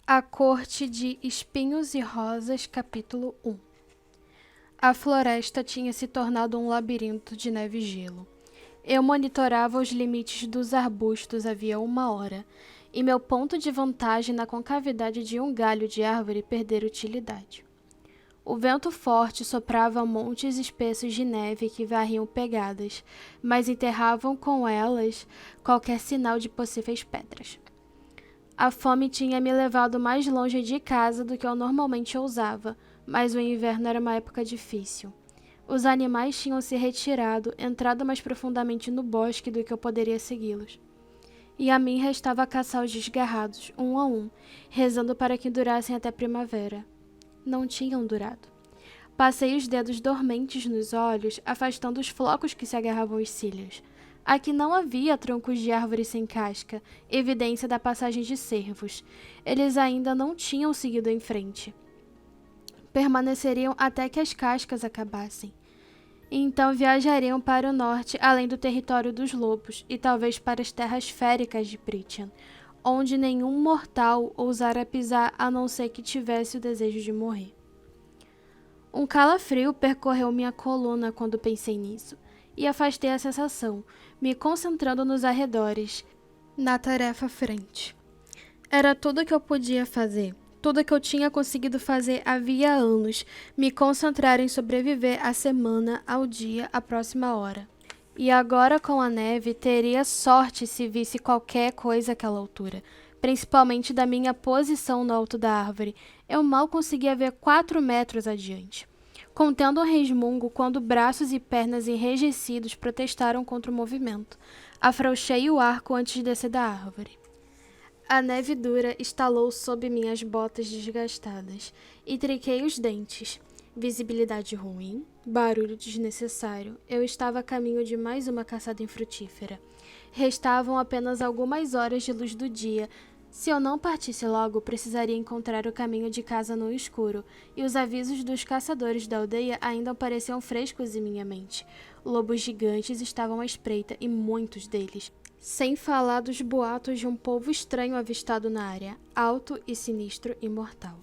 A Corte de Espinhos e Rosas, capítulo 1. A floresta tinha se tornado um labirinto de neve e gelo. Eu monitorava os limites dos arbustos havia 1 hora, e meu ponto de vantagem na concavidade de um galho de árvore perdera utilidade. O vento forte soprava montes espessos de neve que varriam pegadas, mas enterravam com elas qualquer sinal de possíveis pedras. A fome tinha me levado mais longe de casa do que eu normalmente ousava, mas o inverno era uma época difícil. Os animais tinham se retirado, entrado mais profundamente no bosque do que eu poderia segui-los. E a mim restava caçar os desgarrados, um a um, rezando para que durassem até a primavera. Não tinham durado. Passei os dedos dormentes nos olhos, afastando os flocos que se agarravam aos cílios. Aqui não havia troncos de árvores sem casca, evidência da passagem de cervos. Eles ainda não tinham seguido em frente. Permaneceriam até que as cascas acabassem. E então viajariam para o norte, além do território dos lobos, e talvez para as terras féricas de Prythian, onde nenhum mortal ousara pisar a não ser que tivesse o desejo de morrer. Um calafrio percorreu minha coluna quando pensei nisso, e afastei a sensação, me concentrando nos arredores, na tarefa à frente. Era tudo o que eu podia fazer, tudo o que eu tinha conseguido fazer havia anos, me concentrar em sobreviver à semana, ao dia, à próxima hora. E agora com a neve teria sorte se visse qualquer coisa àquela altura, principalmente da minha posição no alto da árvore. Eu mal conseguia ver 4 metros adiante. Contendo um resmungo quando braços e pernas enrijecidos protestaram contra o movimento. Afrouxei o arco antes de descer da árvore. A neve dura estalou sob minhas botas desgastadas e trinquei os dentes. Visibilidade ruim, barulho desnecessário. Eu estava a caminho de mais uma caçada infrutífera. Restavam apenas algumas horas de luz do dia. Se eu não partisse logo, precisaria encontrar o caminho de casa no escuro, e os avisos dos caçadores da aldeia ainda pareciam frescos em minha mente. Lobos gigantes estavam à espreita, e muitos deles. Sem falar dos boatos de um povo estranho avistado na área, alto e sinistro e mortal.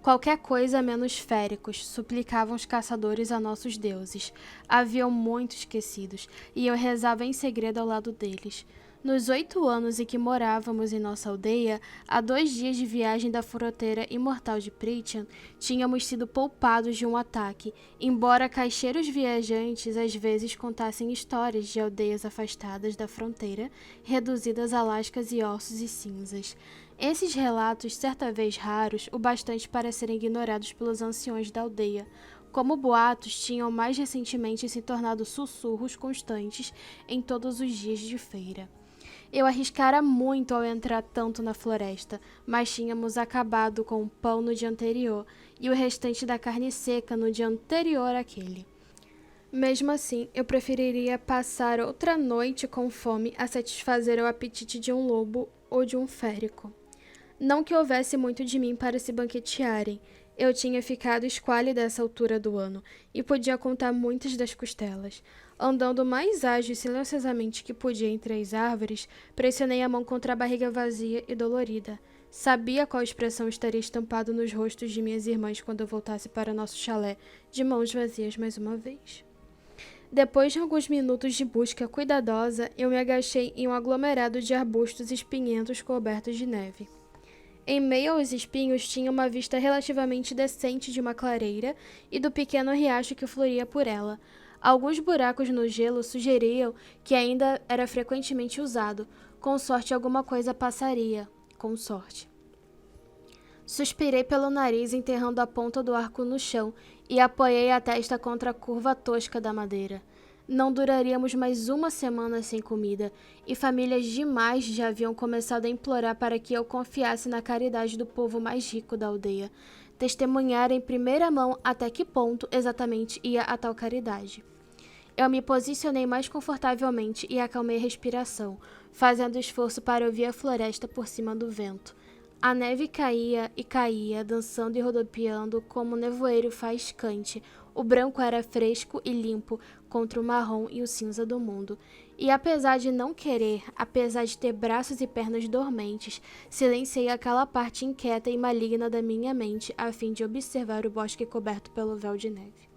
Qualquer coisa menos féricos, suplicavam os caçadores a nossos deuses. Haviam muito esquecidos, e eu rezava em segredo ao lado deles. Nos 8 anos em que morávamos em nossa aldeia, a 2 dias de viagem da fronteira imortal de Prythian, tínhamos sido poupados de um ataque, embora caixeiros viajantes às vezes contassem histórias de aldeias afastadas da fronteira, reduzidas a lascas e ossos e cinzas. Esses relatos, certa vez raros, o bastante para serem ignorados pelos anciões da aldeia. Como boatos, tinham mais recentemente se tornado sussurros constantes em todos os dias de feira. Eu arriscara muito ao entrar tanto na floresta, mas tínhamos acabado com o pão no dia anterior e o restante da carne seca no dia anterior àquele. Mesmo assim, eu preferiria passar outra noite com fome a satisfazer o apetite de um lobo ou de um férico. Não que houvesse muito de mim para se banquetearem. Eu tinha ficado esquálida a essa altura do ano e podia contar muitas das costelas. Andando o mais ágil e silenciosamente que podia entre as árvores, pressionei a mão contra a barriga vazia e dolorida. Sabia qual expressão estaria estampada nos rostos de minhas irmãs quando eu voltasse para nosso chalé, de mãos vazias mais uma vez. Depois de alguns minutos de busca cuidadosa, eu me agachei em um aglomerado de arbustos espinhentos cobertos de neve. Em meio aos espinhos tinha uma vista relativamente decente de uma clareira e do pequeno riacho que fluía por ela. Alguns buracos no gelo sugeriam que ainda era frequentemente usado. Com sorte alguma coisa passaria. Com sorte. Suspirei pelo nariz, enterrando a ponta do arco no chão, e apoiei a testa contra a curva tosca da madeira. Não duraríamos mais 1 semana sem comida, e famílias demais já haviam começado a implorar para que eu confiasse na caridade do povo mais rico da aldeia, testemunhar em primeira mão até que ponto exatamente ia a tal caridade. Eu me posicionei mais confortavelmente e acalmei a respiração, fazendo esforço para ouvir a floresta por cima do vento. A neve caía e caía, dançando e rodopiando como um nevoeiro faiscante, O branco era fresco e limpo contra o marrom e o cinza do mundo. E apesar de não querer, apesar de ter braços e pernas dormentes, silenciei aquela parte inquieta e maligna da minha mente a fim de observar o bosque coberto pelo véu de neve.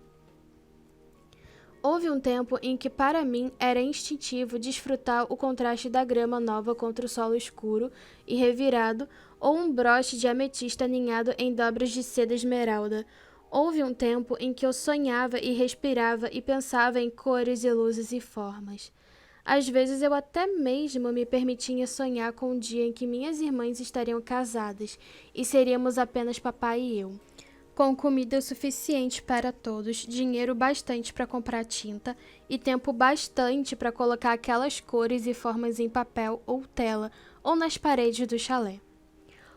Houve um tempo em que para mim era instintivo desfrutar o contraste da grama nova contra o solo escuro e revirado, ou um broche de ametista aninhado em dobras de seda esmeralda. Houve um tempo em que eu sonhava e respirava e pensava em cores e luzes e formas. Às vezes eu até mesmo me permitia sonhar com o dia em que minhas irmãs estariam casadas e seríamos apenas papai e eu, com comida suficiente para todos, dinheiro bastante para comprar tinta e tempo bastante para colocar aquelas cores e formas em papel ou tela ou nas paredes do chalé.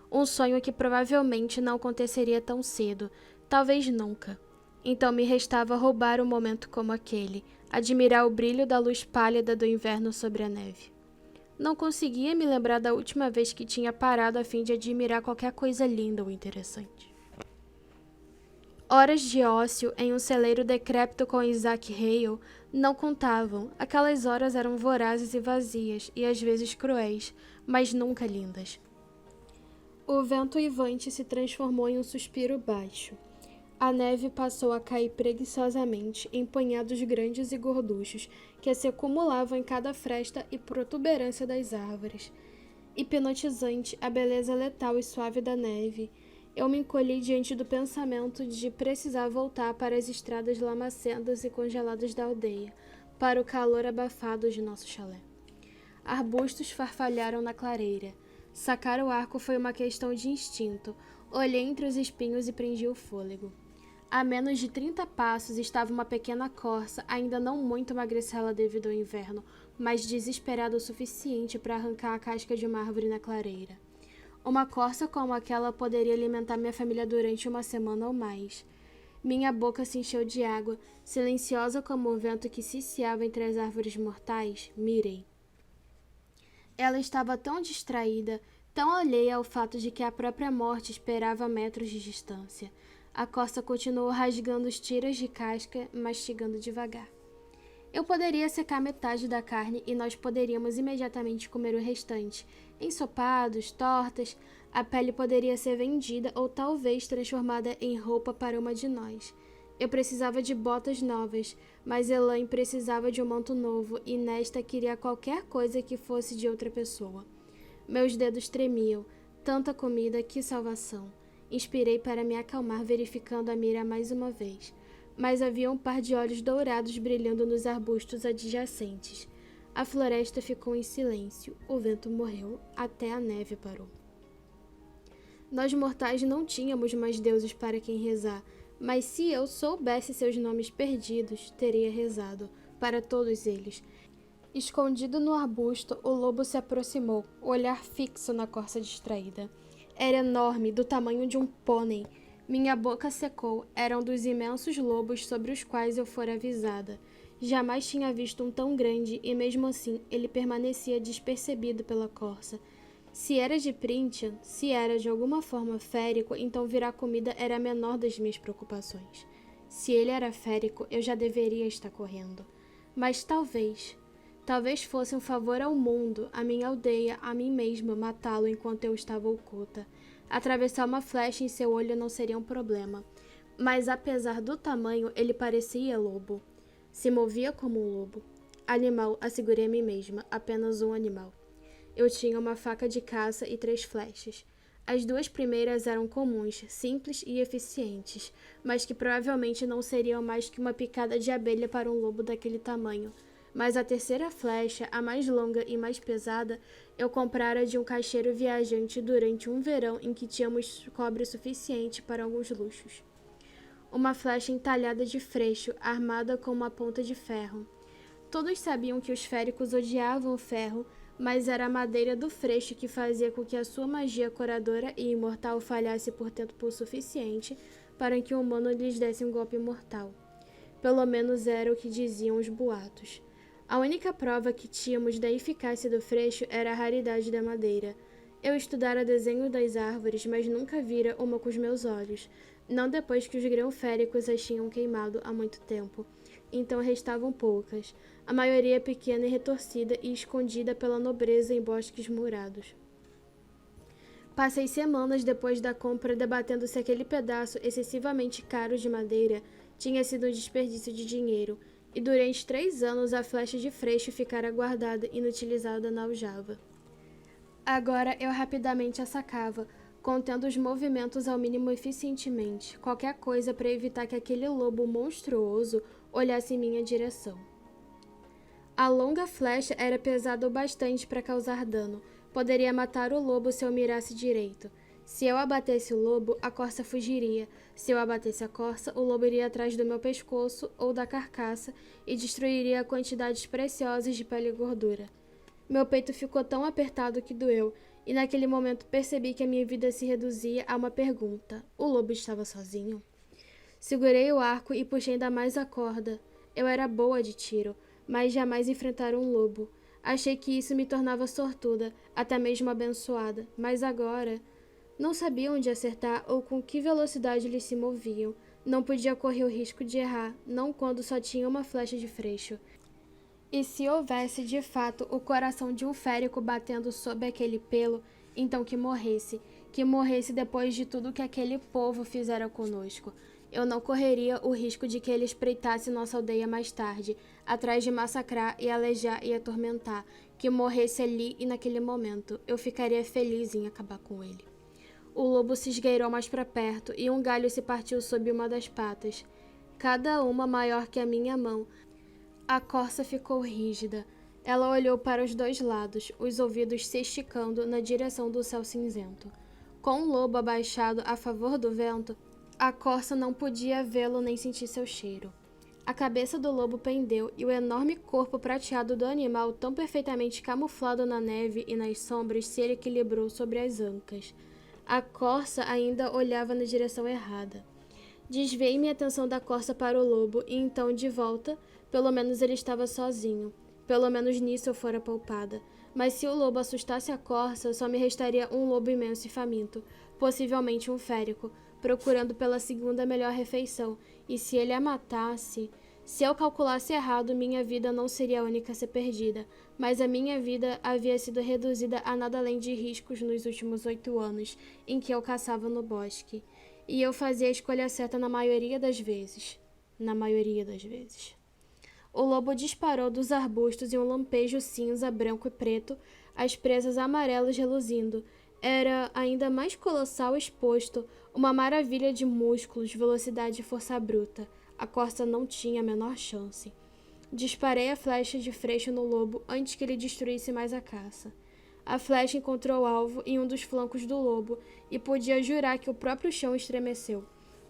Um sonho que provavelmente não aconteceria tão cedo, talvez nunca. Então me restava roubar um momento como aquele, admirar o brilho da luz pálida do inverno sobre a neve. Não conseguia me lembrar da última vez que tinha parado a fim de admirar qualquer coisa linda ou interessante. Horas de ócio em um celeiro decrépito com Isaac Hale não contavam. Aquelas horas eram vorazes e vazias, e às vezes cruéis, mas nunca lindas. O vento uivante se transformou em um suspiro baixo. A neve passou a cair preguiçosamente em punhados grandes e gorduchos que se acumulavam em cada fresta e protuberância das árvores. Hipnotizante a beleza letal e suave da neve, eu me encolhi diante do pensamento de precisar voltar para as estradas lamacentas e congeladas da aldeia, para o calor abafado de nosso chalé. Arbustos farfalharam na clareira. Sacar o arco foi uma questão de instinto. Olhei entre os espinhos e prendi o fôlego. A menos de 30 passos estava uma pequena corça, ainda não muito magricela devido ao inverno, mas desesperada o suficiente para arrancar a casca de uma árvore na clareira. Uma corça como aquela poderia alimentar minha família durante uma semana ou mais. Minha boca se encheu de água, silenciosa como o vento que ciciava entre as árvores mortais, mirei. Ela estava tão distraída, tão alheia ao fato de que a própria morte esperava a metros de distância. A corça continuou rasgando as tiras de casca, mastigando devagar. Eu poderia secar metade da carne e nós poderíamos imediatamente comer o restante. Ensopados, tortas, a pele poderia ser vendida ou talvez transformada em roupa para uma de nós. Eu precisava de botas novas, mas Elaine precisava de um manto novo e Nesta queria qualquer coisa que fosse de outra pessoa. Meus dedos tremiam. Tanta comida, que salvação! Inspirei para me acalmar, verificando a mira mais uma vez. Mas havia um par de olhos dourados brilhando nos arbustos adjacentes. A floresta ficou em silêncio. O vento morreu, até a neve parou. Nós mortais não tínhamos mais deuses para quem rezar, mas se eu soubesse seus nomes perdidos, teria rezado para todos eles. Escondido no arbusto, o lobo se aproximou, o olhar fixo na corça distraída. Era enorme, do tamanho de um pônei. Minha boca secou. Era um dos imensos lobos sobre os quais eu fora avisada. Jamais tinha visto um tão grande e, mesmo assim, ele permanecia despercebido pela corça. Se era de Printian, se era de alguma forma férico, então virar comida era a menor das minhas preocupações. Se ele era férico, eu já deveria estar correndo. Mas talvez fosse um favor ao mundo, à minha aldeia, a mim mesma, matá-lo enquanto eu estava oculta. Atravessar uma flecha em seu olho não seria um problema. Mas apesar do tamanho, ele parecia lobo. Se movia como um lobo. Animal, assegurei a mim mesma, apenas um animal. Eu tinha uma faca de caça e 3 flechas. As 2 primeiras eram comuns, simples e eficientes, mas que provavelmente não seriam mais que uma picada de abelha para um lobo daquele tamanho. Mas a terceira flecha, a mais longa e mais pesada, eu comprara de um caixeiro viajante durante um verão em que tínhamos cobre suficiente para alguns luxos. Uma flecha entalhada de freixo, armada com uma ponta de ferro. Todos sabiam que os féricos odiavam o ferro, mas era a madeira do freixo que fazia com que a sua magia curadora e imortal falhasse por tempo suficiente para que o humano lhes desse um golpe mortal. Pelo menos era o que diziam os boatos. A única prova que tínhamos da eficácia do freixo era a raridade da madeira. Eu estudara desenho das árvores, mas nunca vira uma com os meus olhos, não depois que os grão-féricos as tinham queimado há muito tempo. Então restavam poucas, a maioria pequena e retorcida e escondida pela nobreza em bosques murados. Passei semanas depois da compra debatendo se aquele pedaço excessivamente caro de madeira tinha sido um desperdício de dinheiro, e durante 3 anos a flecha de freixo ficara guardada, inutilizada na aljava. Agora eu rapidamente a sacava, contendo os movimentos ao mínimo eficientemente, qualquer coisa para evitar que aquele lobo monstruoso olhasse em minha direção. A longa flecha era pesada o bastante para causar dano. Poderia matar o lobo se eu mirasse direito. Se eu abatesse o lobo, a corça fugiria. Se eu abatesse a corça, o lobo iria atrás do meu pescoço ou da carcaça e destruiria quantidades preciosas de pele e gordura. Meu peito ficou tão apertado que doeu, e naquele momento percebi que a minha vida se reduzia a uma pergunta: o lobo estava sozinho? Segurei o arco e puxei ainda mais a corda. Eu era boa de tiro, mas jamais enfrentara um lobo. Achei que isso me tornava sortuda, até mesmo abençoada, mas agora não sabia onde acertar ou com que velocidade eles se moviam. Não podia correr o risco de errar, não quando só tinha uma flecha de freixo. E se houvesse de fato o coração de um férico batendo sob aquele pelo, então que morresse depois de tudo que aquele povo fizera conosco. Eu não correria o risco de que ele espreitasse nossa aldeia mais tarde, atrás de massacrar e alejar e atormentar, que morresse ali e naquele momento. Eu ficaria feliz em acabar com ele. O lobo se esgueirou mais para perto e um galho se partiu sob uma das patas, cada uma maior que a minha mão. A corça ficou rígida. Ela olhou para os 2 lados, os ouvidos se esticando na direção do céu cinzento. Com o lobo abaixado a favor do vento, a corça não podia vê-lo nem sentir seu cheiro. A cabeça do lobo pendeu e o enorme corpo prateado do animal, tão perfeitamente camuflado na neve e nas sombras, se equilibrou sobre as ancas. A corça ainda olhava na direção errada. Desviei minha atenção da corça para o lobo e então, de volta, pelo menos ele estava sozinho. Pelo menos nisso eu fora poupada. Mas se o lobo assustasse a corça, só me restaria um lobo imenso e faminto, possivelmente um férico, procurando pela segunda melhor refeição. E se ele a matasse... Se eu calculasse errado, minha vida não seria a única a ser perdida, mas a minha vida havia sido reduzida a nada além de riscos nos últimos 8 anos, em que eu caçava no bosque. E eu fazia a escolha certa na maioria das vezes. Na maioria das vezes. O lobo disparou dos arbustos em um lampejo cinza, branco e preto, as presas amarelas reluzindo. Era ainda mais colossal exposto, uma maravilha de músculos, velocidade e força bruta. A corça não tinha a menor chance. Disparei a flecha de freixo no lobo antes que ele destruísse mais a caça. A flecha encontrou o alvo em um dos flancos do lobo e podia jurar que o próprio chão estremeceu.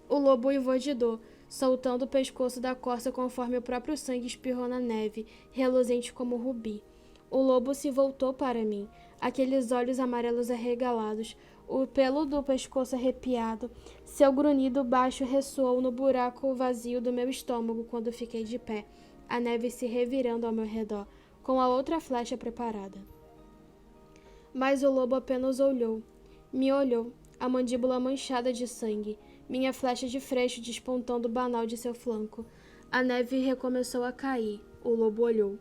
O lobo uivou de dor, soltando o pescoço da corça conforme o próprio sangue espirrou na neve, reluzente como rubi. O lobo se voltou para mim, aqueles olhos amarelos arregalados, o pelo do pescoço arrepiado. Seu grunhido baixo ressoou no buraco vazio do meu estômago quando fiquei de pé, a neve se revirando ao meu redor, com a outra flecha preparada. Mas o lobo apenas olhou. Me olhou, a mandíbula manchada de sangue, minha flecha de freixo despontando banal de seu flanco. A neve recomeçou a cair. O lobo olhou.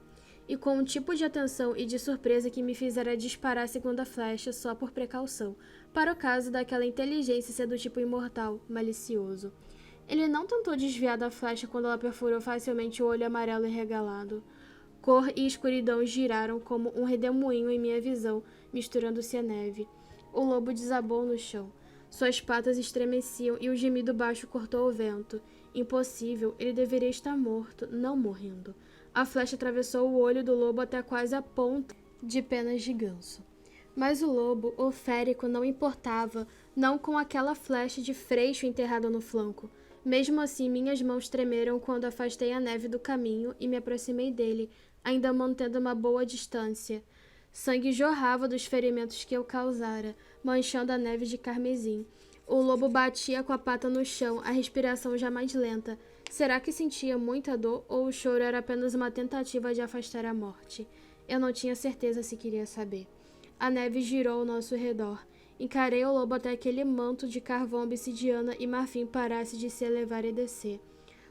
E com um tipo de atenção e de surpresa que me fizera disparar a segunda flecha só por precaução, para o caso daquela inteligência ser do tipo imortal, malicioso. Ele não tentou desviar da flecha quando ela perfurou facilmente o olho amarelo e regalado. Cor e escuridão giraram como um redemoinho em minha visão, misturando-se à neve. O lobo desabou no chão. Suas patas estremeciam e o gemido baixo cortou o vento. Impossível, ele deveria estar morto, não morrendo. A flecha atravessou o olho do lobo até quase a ponta de penas de ganso. Mas o lobo, o férico, não importava, não com aquela flecha de freixo enterrada no flanco. Mesmo assim, minhas mãos tremeram quando afastei a neve do caminho e me aproximei dele, ainda mantendo uma boa distância. Sangue jorrava dos ferimentos que eu causara, manchando a neve de carmesim. O lobo batia com a pata no chão, a respiração já mais lenta. Será que sentia muita dor ou o choro era apenas uma tentativa de afastar a morte? Eu não tinha certeza se queria saber. A neve girou ao nosso redor. Encarei o lobo até aquele manto de carvão, obsidiana e marfim parasse de se elevar e descer.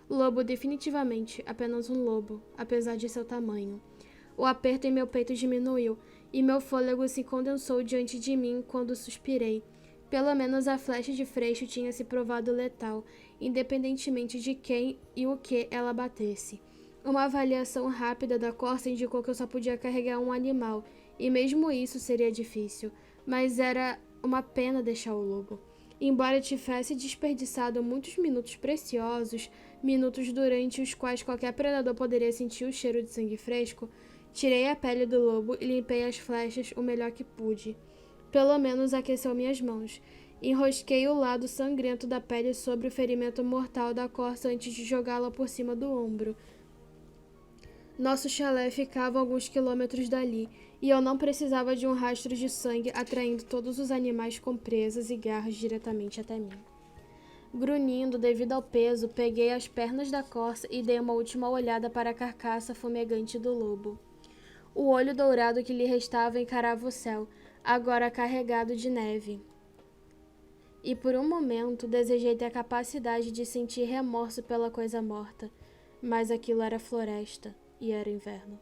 Lobo, definitivamente, apenas um lobo, apesar de seu tamanho. O aperto em meu peito diminuiu, e meu fôlego se condensou diante de mim quando suspirei. Pelo menos a flecha de Freixo tinha se provado letal, independentemente de quem e o que ela batesse. Uma avaliação rápida da corça indicou que eu só podia carregar um animal, e mesmo isso seria difícil, mas era uma pena deixar o lobo. Embora tivesse desperdiçado muitos minutos preciosos, minutos durante os quais qualquer predador poderia sentir o cheiro de sangue fresco, tirei a pele do lobo e limpei as flechas o melhor que pude. Pelo menos aqueceu minhas mãos. Enrosquei o lado sangrento da pele sobre o ferimento mortal da corça antes de jogá-la por cima do ombro. Nosso chalé ficava a alguns quilômetros dali, e eu não precisava de um rastro de sangue atraindo todos os animais com presas e garras diretamente até mim. Grunhindo devido ao peso, peguei as pernas da corça e dei uma última olhada para a carcaça fumegante do lobo. O olho dourado que lhe restava encarava o céu, agora carregado de neve. E por um momento desejei ter a capacidade de sentir remorso pela coisa morta, mas aquilo era floresta e era inverno.